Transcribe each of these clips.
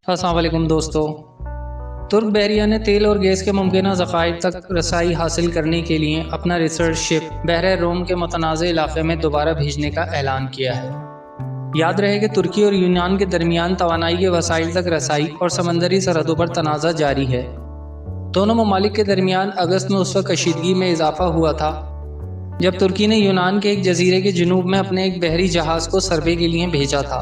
अस्सलाम वालेकुम दोस्तों। तुर्क बहरिया ने तेल और गैस के मुमकिन ज़खायर तक रसाई हासिल करने के लिए अपना रिसर्च शिप बहर रोम के मुतनाज़ इलाक़े में दोबारा भेजने का ऐलान किया है। याद रहे कि तुर्की और यूनान के दरमियान तवानाई के वसाइल तक रसाई और समंदरी सरहदों पर तनाज़ा जारी है। दोनों ममालिक के दरमियान अगस्त में उस वक्त कशीदगी में इजाफा हुआ था जब तुर्की ने यूनान के एक जजीरे के जुनूब में अपने एक बहरी जहाज़ को सर्वे के लिए भेजा था।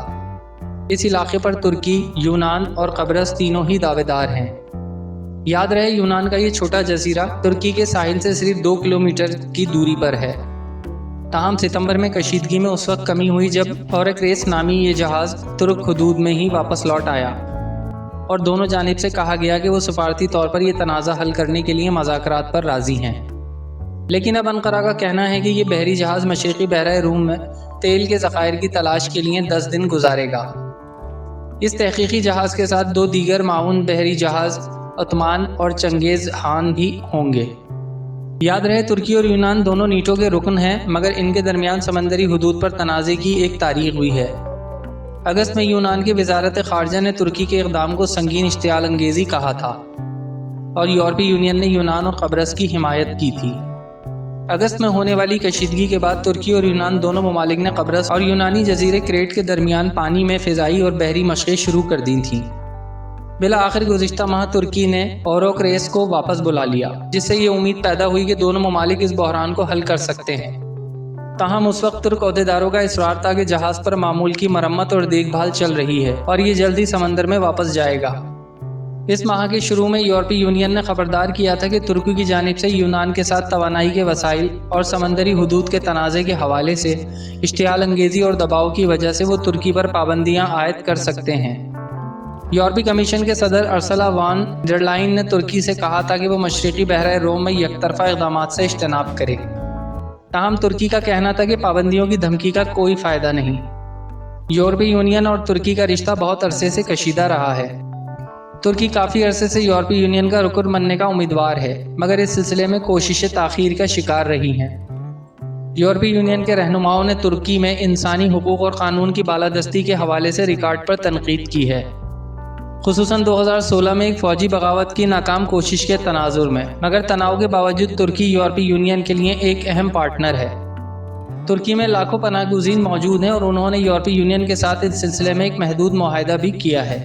इस इलाके पर तुर्की, यूनान और कब्रस तीनों ही दावेदार हैं। याद रहे यूनान का ये छोटा जजीरा तुर्की के साहिल से सिर्फ 2 किलोमीटर की दूरी पर है। ताहम सितंबर में कशीदगी में उस वक्त कमी हुई जब ओरेक्रेस नामी ये जहाज़ तुर्क हुदूद में ही वापस लौट आया और दोनों जानिब से कहा गया कि वो सफारती तौर पर यह तनाज़ा हल करने के लिए मज़ाकरात पर राज़ी हैं। लेकिन अब अंकारा का कहना है कि ये बहरी जहाज़ मशरिक़ी बहर रूम में तेल के ज़खायर की तलाश के लिए 10 दिन गुजारेगा। इस तहकीकी जहाज़ के साथ 2 दीगर माउन बहरी जहाज़ उस्मान और चंगेज़ खान भी होंगे। याद रहे तुर्की और यूनान दोनों नीटो के रुकन हैं, मगर इनके दरमियान समंदरी हुदूद पर तनाज़े की एक तारीख हुई है। अगस्त में यूनान की वजारत ख़ारजा ने तुर्की के इक़दाम को संगीन इश्तियाल अंगेज़ी कहा था और यूरोपीय यूनियन ने यूनान और कब्रस की हिमायत की थी। अगस्त में होने वाली कशीदगी के बाद तुर्की और यूनान दोनों ममालिक ने कब्रस और यूनानी जजीरे क्रेट के दरमियान पानी में फ़िज़ाई और बहरी मशक़ें शुरू कर दी थीं। बिला आखिर गुज़िश्ता माह तुर्की ने ओरेक्रेस को वापस बुला लिया, जिससे ये उम्मीद पैदा हुई कि दोनों ममालिक इस बहरान को हल कर सकते हैं। ताहम उस वक्त तुर्क अहदेदारों का इसरार था कि जहाज़ पर मामूल की मरम्मत और देखभाल चल रही है और ये जल्दी समंदर में वापस जाएगा। इस माह के शुरू में यूरोपीय यूनियन ने खबरदार किया था कि तुर्की की जानिब से यूनान के साथ तवानाई के वसाइल और समंदरी हुदूद के तनाज़े के हवाले से इश्तियाल अंगेज़ी और दबाव की वजह से वो तुर्की पर पाबंदियाँ आयद कर सकते हैं। यूरोपीय कमीशन के सदर अर्सला वान डर लाइन ने तुर्की से कहा था कि वो मशरिक़ी बहर रोम में यकतरफ़ा इक़दामात से इज्तनाब करे। ताहम तुर्की का कहना था कि पाबंदियों की धमकी का कोई फ़ायदा नहीं। यूरोपीय यूनियन और तुर्की का रिश्ता बहुत अरसे से कशीदा रहा है। तुर्की काफ़ी अरसे से यूरोपीय यूनियन का रुकन बनने का उम्मीदवार है, मगर इस सिलसिले में कोशिशें ताख़ीर का शिकार रही हैं। यूरोपीय यूनियन के रहनुमाओं ने तुर्की में इंसानी हुकूक़ और क़ानून की बालादस्ती के हवाले से रिकॉर्ड पर तनक़ीद की है, ख़ुसूसन 2016 में एक फ़ौजी बगावत की नाकाम कोशिश के तनाजुर में। मगर तनाव के बावजूद तुर्की यूरोपीय यूनियन के लिए एक अहम पार्टनर है। तुर्की में लाखों पनाहगुज़ीन मौजूद हैं और उन्होंने यूरोपीय यूनियन के साथ इस सिलसिले में एक महदूद मुआहदा भी किया है।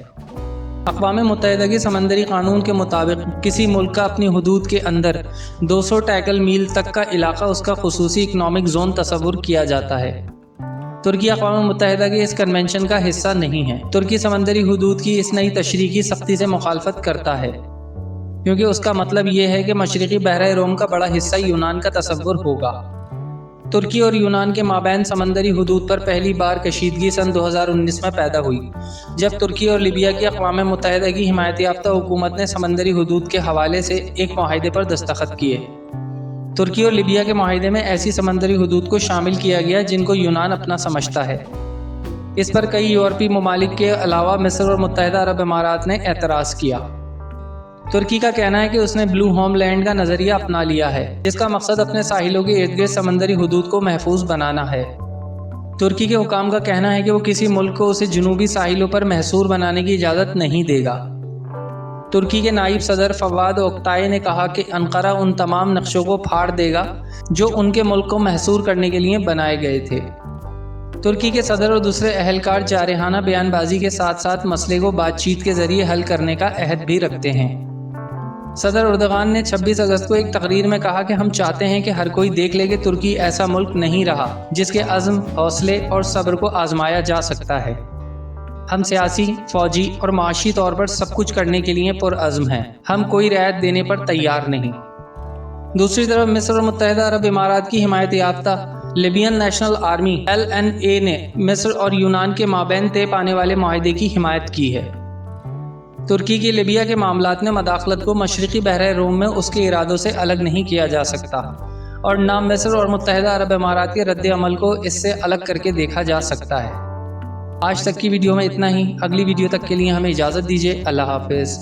अक़वाम मुत्तहिदा के समंदरी कानून के मुताबिक किसी मुल्क का अपनी हुदूद के अंदर 200 टैकल मील तक का इलाका उसका ख़ुसूसी इकनॉमिक जोन तस्वुर किया जाता है। तुर्की अक़वाम मुत्तहिदा के इस कन्वेंशन का हिस्सा नहीं है। तुर्की समंदरी हुदूद की इस नई तशरीह की सख्ती से मुखालफत करता है, क्योंकि उसका मतलब ये है कि मशरिक़ी बहर रोम का बड़ा हिस्सा यूनान का तस्वुर होगा। तुर्की और यूनान के माबैन समंदरी हुदूद पर पहली बार कशीदगी सन 2019 में पैदा हुई, जब तुर्की और लीबिया की अक़वाम मुत्तहिदा की हिमायत याफ्ता हुकूमत ने समंदरी हुदूद के हवाले से एक मुआहदे पर दस्तखत किए। तुर्की और लीबिया के मुआहदे में ऐसी समंदरी हुदूद को शामिल किया गया जिनको यूनान अपना समझता है। इस पर कई यूरोपीय ममालिक के अलावा मिस्र और मुत्तहिदा अरब इमारात ने एतराज़ किया। तुर्की का कहना है कि उसने ब्लू होमलैंड का नज़रिया अपना लिया है, जिसका मकसद अपने साहिलों के इर्द गिर्द समंदरी हुदूद को महफूज बनाना है। तुर्की के हुकाम का कहना है कि वो किसी मुल्क को उसे जुनूबी साहिलों पर महसूर बनाने की इजाज़त नहीं देगा। तुर्की के नायब सदर फवाद ओक्ताई ने कहा कि अंकारा उन तमाम नक्शों को फाड़ देगा जो उनके मुल्क को महसूर करने के लिए बनाए गए थे। तुर्की के सदर और दूसरे अहलकार जारहाना बयानबाजी के साथ साथ मसले को बातचीत के ज़रिए हल करने का अहद भी रखते हैं। सदर एर्दोगान ने 26 अगस्त को एक तकरीर में कहा कि हम चाहते हैं कि हर कोई देख ले कि तुर्की ऐसा मुल्क नहीं रहा जिसके अज़्म, हौसले और सब्र को आजमाया जा सकता है। हम सियासी, फ़ौजी और माशी तौर पर सब कुछ करने के लिए पुरअज़्म हैं। हम कोई रियायत देने पर तैयार नहीं। दूसरी तरफ मिस्र और मुत्तहिदा अरब इमारात की हिमायत याफ्ता लिबियन नेशनल आर्मी LNA ने मिस्र और यूनान के माबैन तय पाने वाले मुआहदे की हिमायत की है। तुर्की की लीबिया के मामलात में मदाखलत को मशरिक़ी बहर रोम में उसके इरादों से अलग नहीं किया जा सकता और ना मिस्र और मुत्तहिदा अरब इमारात के रद्द अमल को इससे अलग करके देखा जा सकता है। आज तक की वीडियो में इतना ही। अगली वीडियो तक के लिए हमें इजाज़त दीजिए। अल्लाह हाफ़िज़।